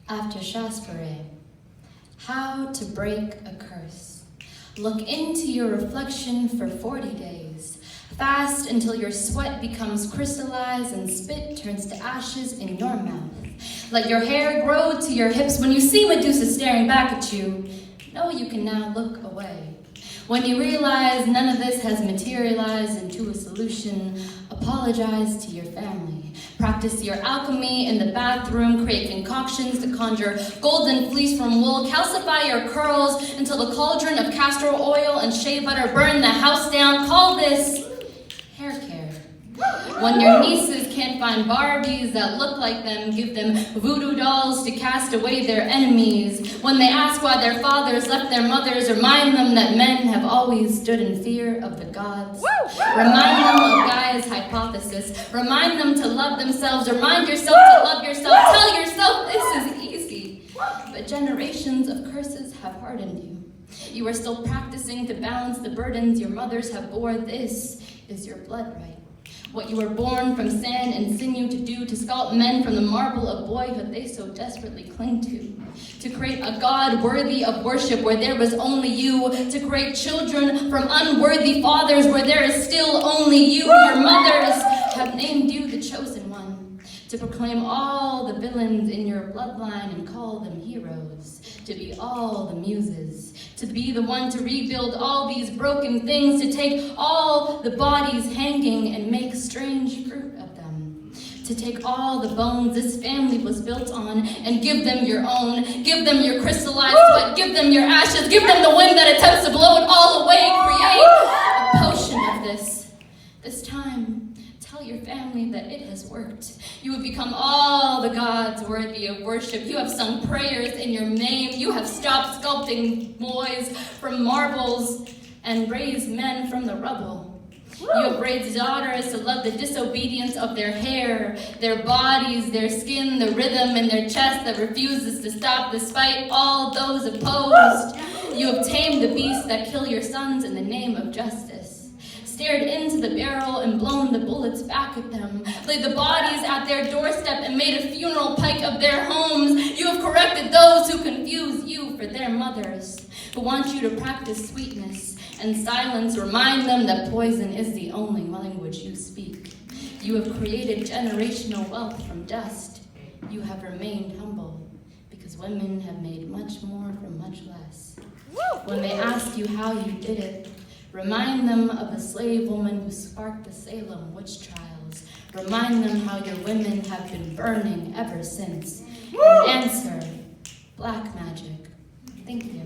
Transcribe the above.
After Shaspareh, how to break a curse. Look into your reflection for 40 days. Fast until your sweat becomes crystallized and spit turns to ashes in your mouth. Let your hair grow to your hips. When you see Medusa staring back at you, know you can now look away. When you realize none of this has materialized into a solution, apologize to your family. Practice your alchemy in the bathroom, create concoctions to conjure golden fleece from wool, calcify your curls until the cauldron of castor oil and shea butter burn the house down. Call this hair care. When your nieces can't find Barbies that look like them, give them voodoo dolls to cast away their enemies. When they ask why their fathers left their mothers, remind them that men have always stood in fear of the gods. Remind them of Gaia's hypothesis. Remind them to love themselves. Remind yourself to love yourself. Tell yourself this is easy. But generations of curses have hardened you. You are still practicing to balance the burdens your mothers have bore. This is your blood right. What you were born from sand and sinew to do, to sculpt men from the marble of boyhood they so desperately cling to create a God worthy of worship where there was only you, to create children from unworthy fathers where there is still only you. Your mothers have named you the chosen one, to proclaim all the villains in your bloodline and call them heroes, to be all the muses, to be the one to rebuild all these broken things, to take all the bodies hanging and make strange fruit of them, to take all the bones this family was built on and give them your own, give them your crystallized sweat, give them your ashes, give them the wind that attempts to blow it all away, create a potion of this time. Tell your family that it has worked. You have become all the gods worthy of worship. You have sung prayers in your name. You have stopped sculpting boys from marbles and raised men from the rubble. You have raised daughters to love the disobedience of their hair, their bodies, their skin, the rhythm in their chest that refuses to stop despite all those opposed. You have tamed the beasts that kill your sons in the name of justice. Stared into the barrel and blown the bullets back at them, laid the bodies at their doorstep and made a funeral pike of their homes. You have corrected those who confuse you for their mothers, who want you to practice sweetness and silence. Remind them that poison is the only language you speak. You have created generational wealth from dust. You have remained humble, because women have made much more from much less. When they ask you how you did it, remind them of the slave woman who sparked the Salem witch trials. Remind them how your women have been burning ever since. And answer, black magic. Thank you.